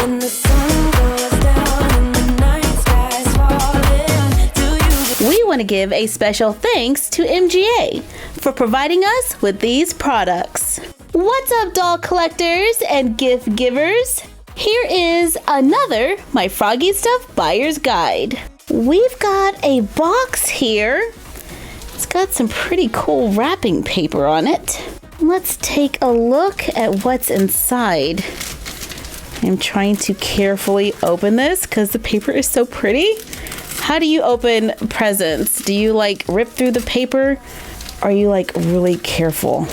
When the sun goes down and the night sky's falling, do you? We want to give a special thanks to MGA for providing us with these products. What's up, doll collectors and gift givers? Here is another My Froggy Stuff Buyer's Guide. We've got a box here. It's got some pretty cool wrapping paper on it. Let's take a look at what's inside. I'm trying to carefully open this because the paper is so pretty. How do you open presents? Do you like rip through the paper? Or are you like really careful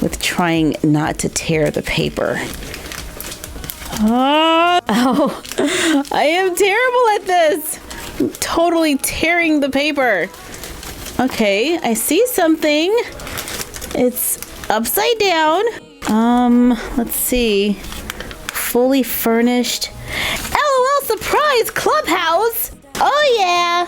with trying not to tear the paper? Oh, I am terrible at this. I'm totally tearing the paper. Okay, I see something. It's upside down. Let's see. Fully furnished. L.O.L Surprise Clubhouse. Oh yeah.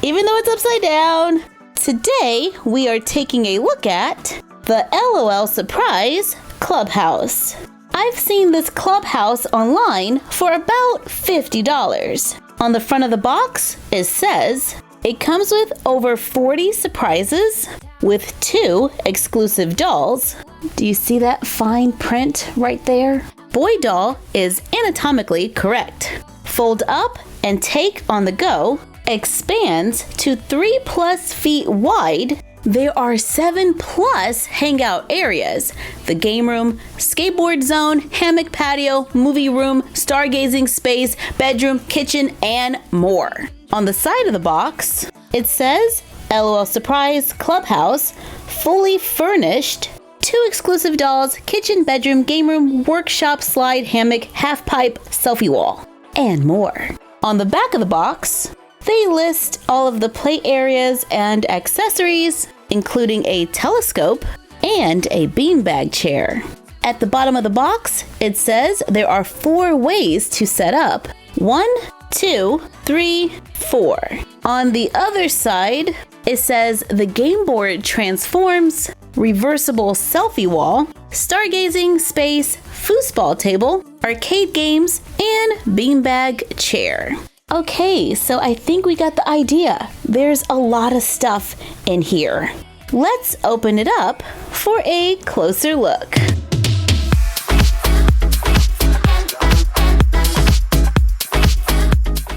Even though it's upside down. Today, we are taking a look at the L.O.L Surprise Clubhouse. I've seen this clubhouse online for about $50. On the front of the box, it says it comes with over 40 surprises with 2 exclusive dolls. Do you see that fine print right there? Boy doll is anatomically correct. Fold up and take on the go. Expands to 3+ feet wide. There are 7+ hangout areas. The game room, skateboard zone, hammock patio, movie room, stargazing space, bedroom, kitchen, and more. On the side of the box, it says L.O.L Surprise Clubhouse, fully furnished, 2 exclusive dolls, kitchen, bedroom, game room, workshop, slide, hammock, half pipe, selfie wall, and more. On the back of the box, they list all of the play areas and accessories, including a telescope and a beanbag chair. At the bottom of the box, it says there are 4 ways to set up. 1, 2, 3, 4. On the other side, it says the game board transforms, reversible selfie wall, stargazing space, foosball table, arcade games, and beanbag chair. Okay, so I think we got the idea. There's a lot of stuff in here. Let's open it up for a closer look.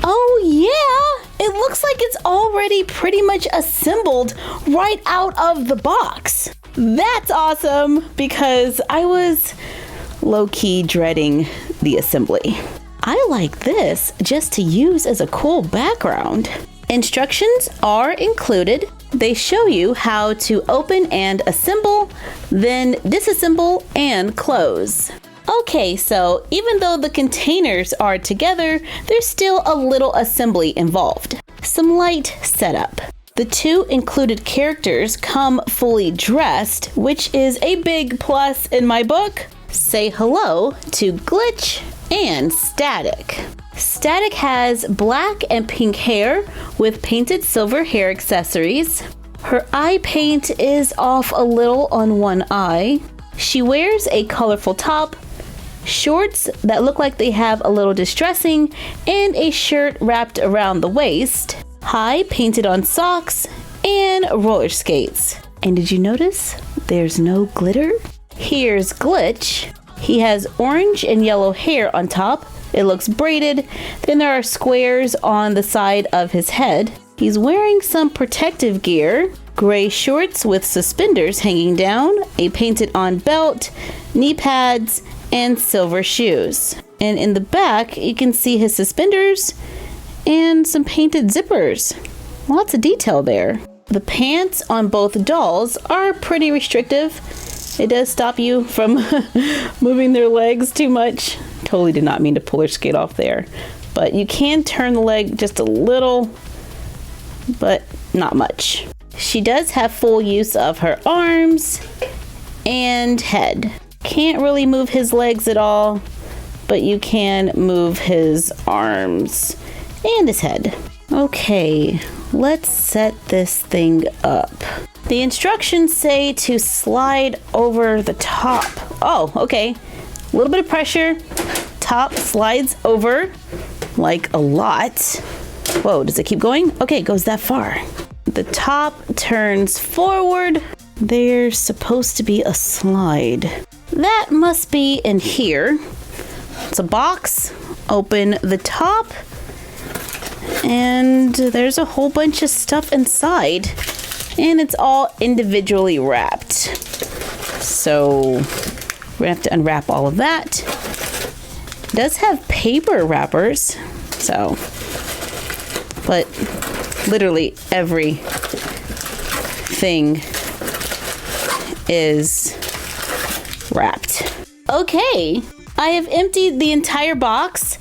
Oh yeah, it looks like it's already pretty much assembled right out of the box. That's awesome because I was low-key dreading the assembly. I like this just to use as a cool background. Instructions are included. They show you how to open and assemble, then disassemble and close. Okay, so even though the containers are together, there's still a little assembly involved. Some light setup. The 2 included characters come fully dressed, which is a big plus in my book. Say hello to Glitch and Static. Static has black and pink hair with painted silver hair accessories. Her eye paint is off a little on one eye. She wears a colorful top, shorts that look like they have a little distressing, and a shirt wrapped around the waist. High painted on socks and roller skates. And did you notice there's no glitter? Here's Glitch. He has orange and yellow hair on top. It looks braided. Then there are squares on the side of his head. He's wearing some protective gear, gray shorts with suspenders hanging down, a painted on belt, knee pads, and silver shoes. And in the back, you can see his suspenders and some painted zippers. Lots of detail there. The pants on both dolls are pretty restrictive. It does stop you from moving their legs too much. Totally did not mean to pull her skate off there. But you can turn the leg just a little, but not much. She does have full use of her arms and head. Can't really move his legs at all, but you can move his arms and his head. Okay, let's set this thing up. The instructions say to slide over the top. Oh, okay. A little bit of pressure top slides over like a lot. Whoa, does it keep going? Okay, it goes that far. The top turns forward. There's supposed to be a slide. That must be in here. It's a box. Open the top. And there's a whole bunch of stuff inside. And it's all individually wrapped. So we're gonna have to unwrap all of that. It does have paper wrappers. So, but literally everything is wrapped. Okay, I have emptied the entire box.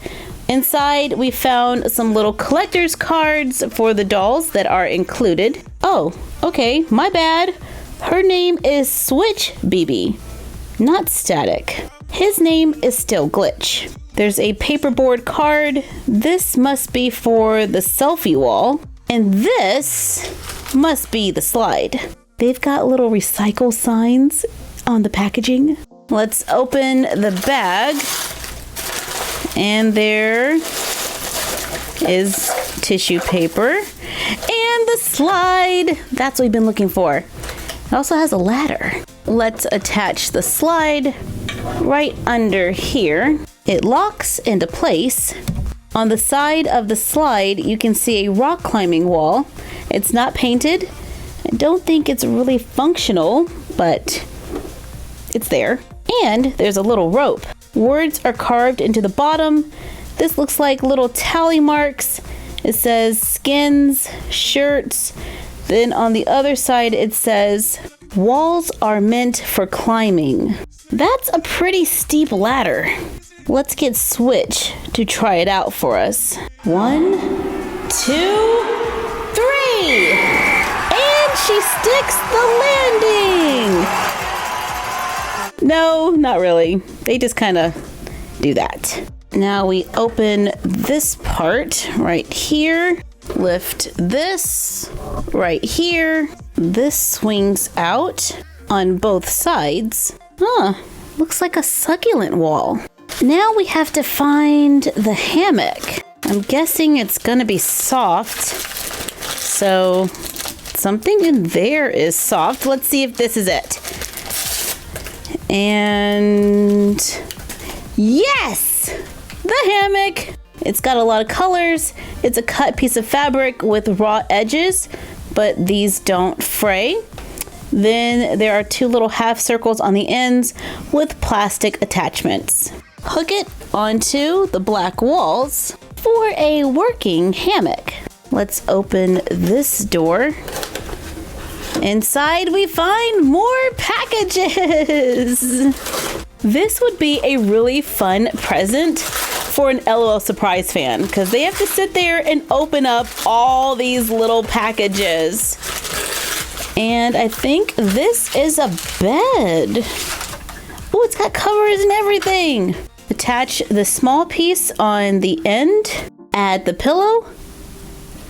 Inside, we found some little collector's cards for the dolls that are included. Oh, okay, my bad. Her name is Switch BB, not Static. His name is still Glitch. There's a paperboard card. This must be for the selfie wall. And this must be the slide. They've got little recycle signs on the packaging. Let's open the bag. And there is tissue paper and the slide. That's what we've been looking for. It also has a ladder. Let's attach the slide right under here. It locks into place. On the side of the slide, you can see a rock climbing wall. It's not painted. I don't think it's really functional, but it's there. And there's a little rope. Words are carved into the bottom. This looks like little tally marks. It says skins, shirts. Then on the other side it says, walls are meant for climbing. That's a pretty steep ladder. Let's get Switch to try it out for us. 1, 2, 3! And she sticks the landing! No, not really. They just kind of do that. Now we open this part right here. Lift this right here. This swings out on both sides. Looks like a succulent wall. Now we have to find the hammock. I'm guessing it's gonna be soft. So something in there is soft. Let's see if this is it. And yes, the hammock. It's got a lot of colors. It's a cut piece of fabric with raw edges, but these don't fray. Then there are 2 little half circles on the ends with plastic attachments. Hook it onto the black walls for a working hammock. Let's open this door. Inside we find more packages. This would be a really fun present for an L.O.L Surprise fan because they have to sit there and open up all these little packages. And I think this is a bed. Oh, it's got covers and everything. Attach the small piece on the end, add the pillow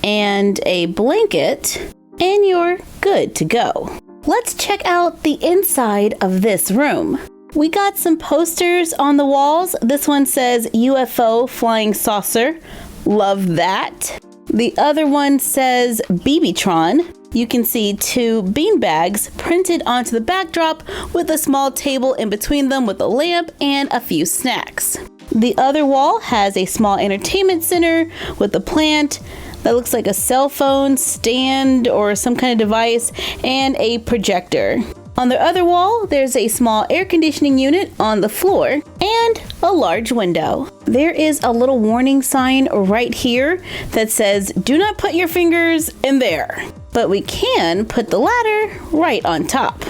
and a blanket, and you're good to go. Let's check out the inside of this room. We got some posters on the walls. This one says UFO flying saucer. Love that. The other one says BB-tron. You can see 2 bean bags printed onto the backdrop with a small table in between them with a lamp and a few snacks. The other wall has a small entertainment center with a plant that looks like a cell phone stand or some kind of device and a projector. On the other wall, there's a small air conditioning unit on the floor and a large window. There is a little warning sign right here that says, do not put your fingers in there. But we can put the ladder right on top.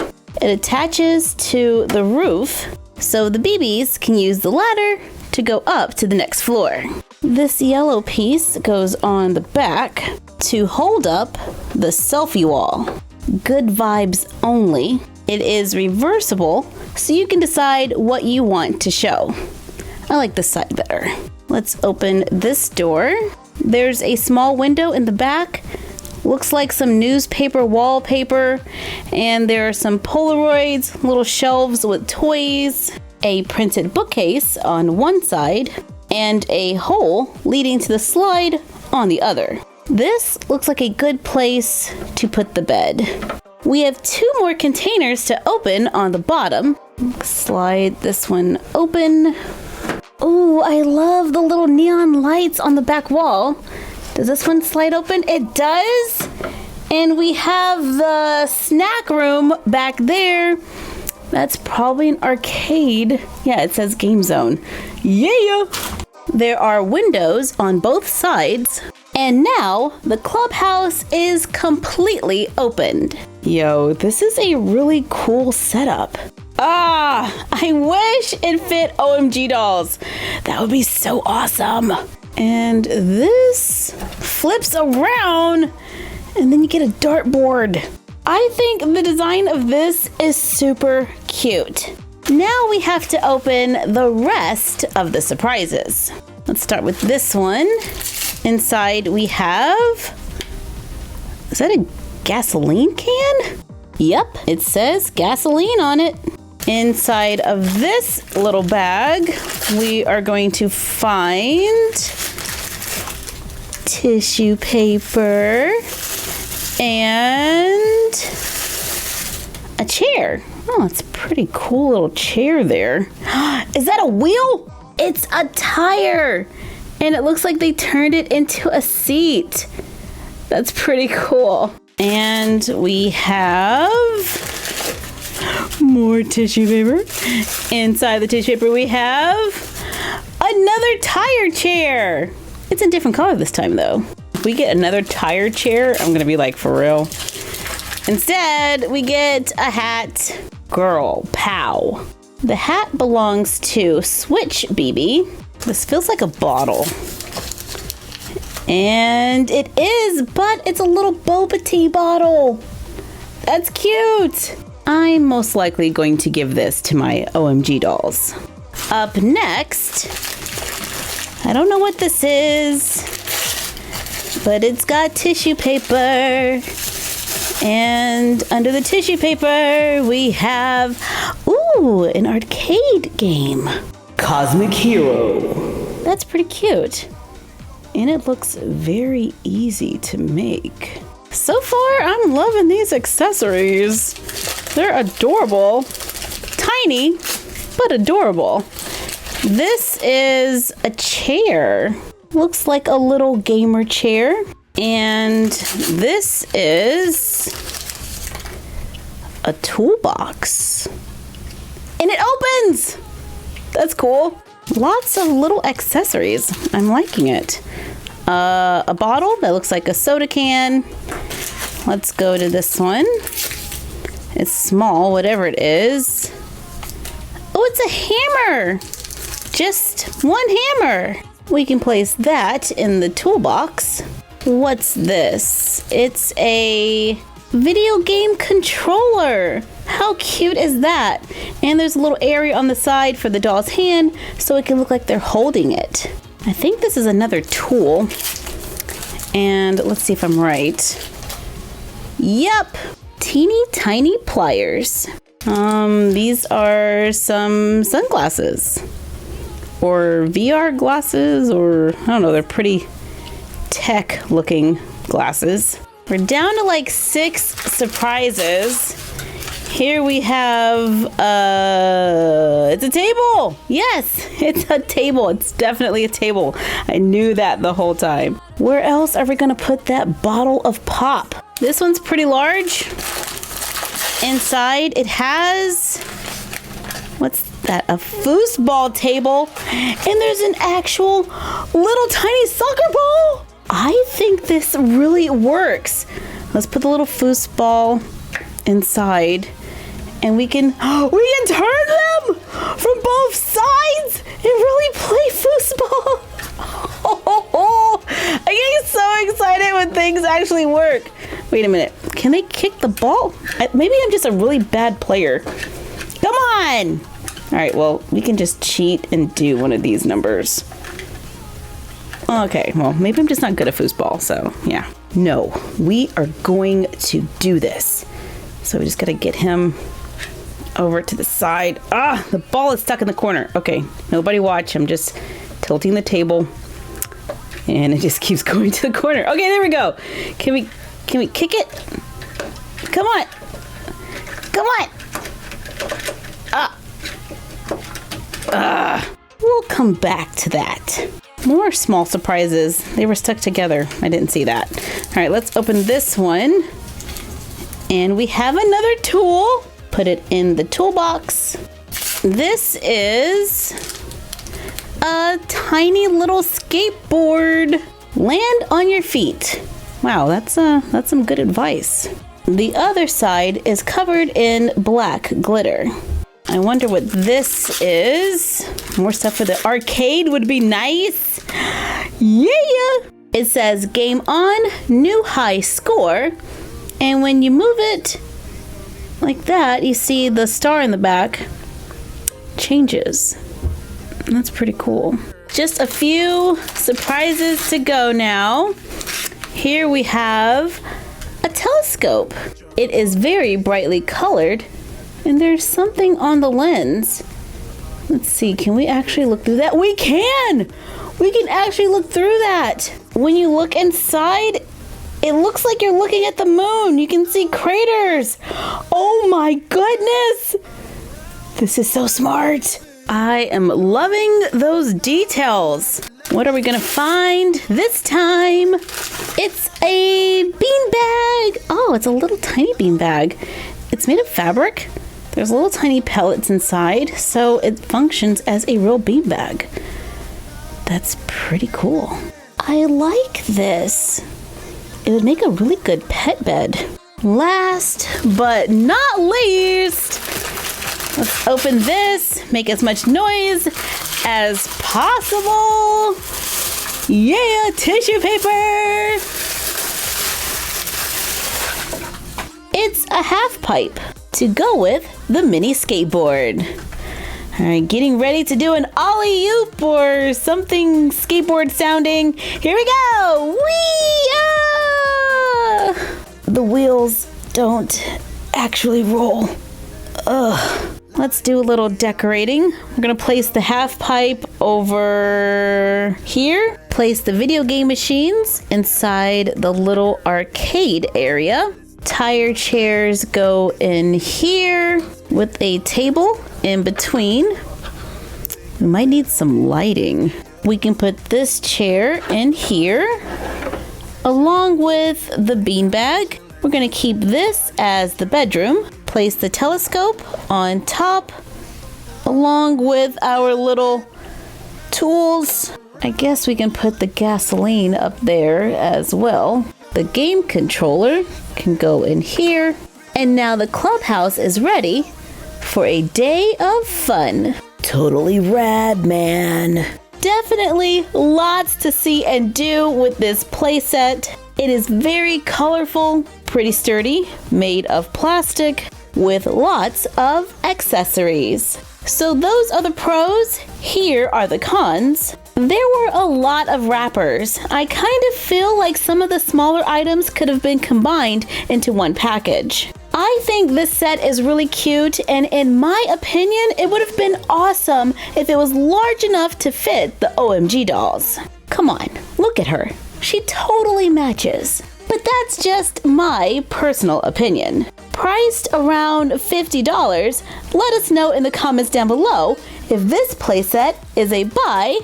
It attaches to the roof, so the BBs can use the ladder to go up to the next floor. This yellow piece goes on the back to hold up the selfie wall. Good vibes only. It is reversible, so you can decide what you want to show. I like this side better. Let's open this door. There's a small window in the back. Looks like some newspaper wallpaper, and there are some Polaroids, little shelves with toys, a printed bookcase on one side and a hole leading to the slide on the other. This looks like a good place to put the bed. We have 2 more containers to open on the bottom. Slide this one open. Oh, I love the little neon lights on the back wall. Does this one slide open? It does. And we have the snack room back there. That's probably an arcade. Yeah, it says Game Zone. Yeah! There are windows on both sides. And now the clubhouse is completely opened. Yo, this is a really cool setup. Ah, I wish it fit OMG dolls. That would be so awesome. And this flips around and then you get a dartboard. I think the design of this is super cute. Now we have to open the rest of the surprises. Let's start with this one. Inside we have, is that a gasoline can? Yep, it says gasoline on it. Inside of this little bag, we are going to find tissue paper and a chair. Oh, it's a pretty cool little chair there. Is that a wheel? It's a tire. And it looks like they turned it into a seat. That's pretty cool. And we have more tissue paper. Inside the tissue paper, we have another tire chair. It's a different color this time, though. If we get another tire chair, I'm gonna be like, for real. Instead, we get a hat. Girl, pow. The hat belongs to Switch BB. This feels like a bottle. And it is, but it's a little boba tea bottle. That's cute. I'm most likely going to give this to my OMG dolls. Up next, I don't know what this is, but it's got tissue paper. And under the tissue paper, we have, an arcade game. Cosmic Hero. That's pretty cute. And it looks very easy to make. So far, I'm loving these accessories. They're adorable. Tiny, but adorable. This is a chair. Looks like a little gamer chair. And this is a toolbox. And it opens! That's cool. Lots of little accessories. I'm liking it. A bottle that looks like a soda can. Let's go to this one. It's small, whatever it is. Oh, it's a hammer. Just one hammer. We can place that in the toolbox. What's this? It's a video game controller. How cute is that? And there's a little area on the side for the doll's hand so it can look like they're holding it. I think this is another tool. And let's see if I'm right. Yep, teeny tiny pliers. These are some sunglasses or VR glasses, or I don't know, they're pretty tech looking glasses. We're down to like 6 surprises. Here we have, it's a table. Yes, it's a table. It's definitely a table. I knew that the whole time. Where else are we gonna put that bottle of pop? This one's pretty large. Inside it has, what's that? A foosball table. And there's an actual little tiny soccer ball. I think this really works. Let's put the little foosball inside. And we can turn them from both sides and really play foosball. I get so excited when things actually work. Wait a minute. Can they kick the ball? Maybe I'm just a really bad player. Come on. All right, well, we can just cheat and do one of these numbers. Okay, well, maybe I'm just not good at foosball, so yeah. No, we are going to do this. So we just got to get him over to the side. Ah, the ball is stuck in the corner. Okay, nobody watch. I'm just tilting the table. And it just keeps going to the corner. Okay, there we go. Can we kick it? Come on. Come on. We'll come back to that. More small surprises. They were stuck together. I didn't see that. All right, let's open this one. And we have another tool. Put it in the toolbox. This is a tiny little skateboard. Land on your feet. Wow, that's some good advice. The other side is covered in black glitter. I wonder what this is. More stuff for the arcade would be nice. Yeah! It says game on, new high score. And when you move it like that, you see the star in the back changes. That's pretty cool. Just a few surprises to go now. Here we have a telescope. It is very brightly colored. And there's something on the lens. Let's see, can we actually look through that? We can! We can actually look through that. When you look inside, it looks like you're looking at the moon. You can see craters. Oh my goodness! This is so smart. I am loving those details. What are we gonna find this time? It's a beanbag. Oh, it's a little tiny beanbag. It's made of fabric. There's little tiny pellets inside, so it functions as a real beanbag. That's pretty cool. I like this. It would make a really good pet bed. Last but not least, let's open this, make as much noise as possible. Yeah, tissue paper. It's a half pipe to go with the mini skateboard. All right, getting ready to do an ollie-oop or something skateboard sounding. Here we go. Whee! Ah! The wheels don't actually roll. Ugh. Let's do a little decorating. We're gonna place the half pipe over here. Place the video game machines inside the little arcade area. Tire chairs go in here with a table in between. We might need some lighting. We can put this chair in here along with the beanbag. We're gonna keep this as the bedroom. Place the telescope on top along with our little tools. I guess we can put the gasoline up there as well. The game controller can go in here. And now the clubhouse is ready for a day of fun. Totally rad, man. Definitely lots to see and do with this playset. It is very colorful, pretty sturdy, made of plastic with lots of accessories. So those are the pros. Here are the cons. There were a lot of wrappers. I kind of feel like some of the smaller items could have been combined into one package. I think this set is really cute, and in my opinion, it would have been awesome if it was large enough to fit the OMG dolls. Come on, look at her. She totally matches. But that's just my personal opinion. Priced around $50, let us know in the comments down below if this playset is a buy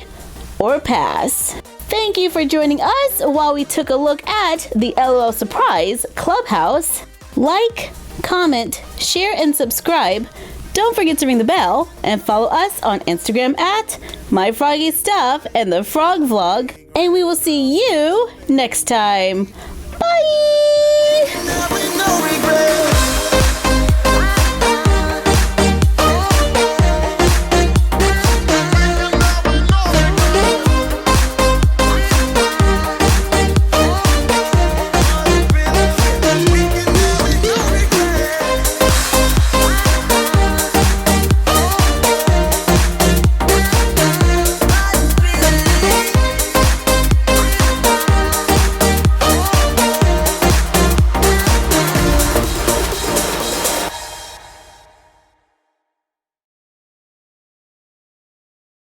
or pass. Thank you for joining us while we took a look at the L.O.L Surprise Clubhouse. Like, comment, share, and subscribe. Don't forget to ring the bell and follow us on Instagram at MyFroggyStuff and the Frog Vlog. And we will see you next time. Bye!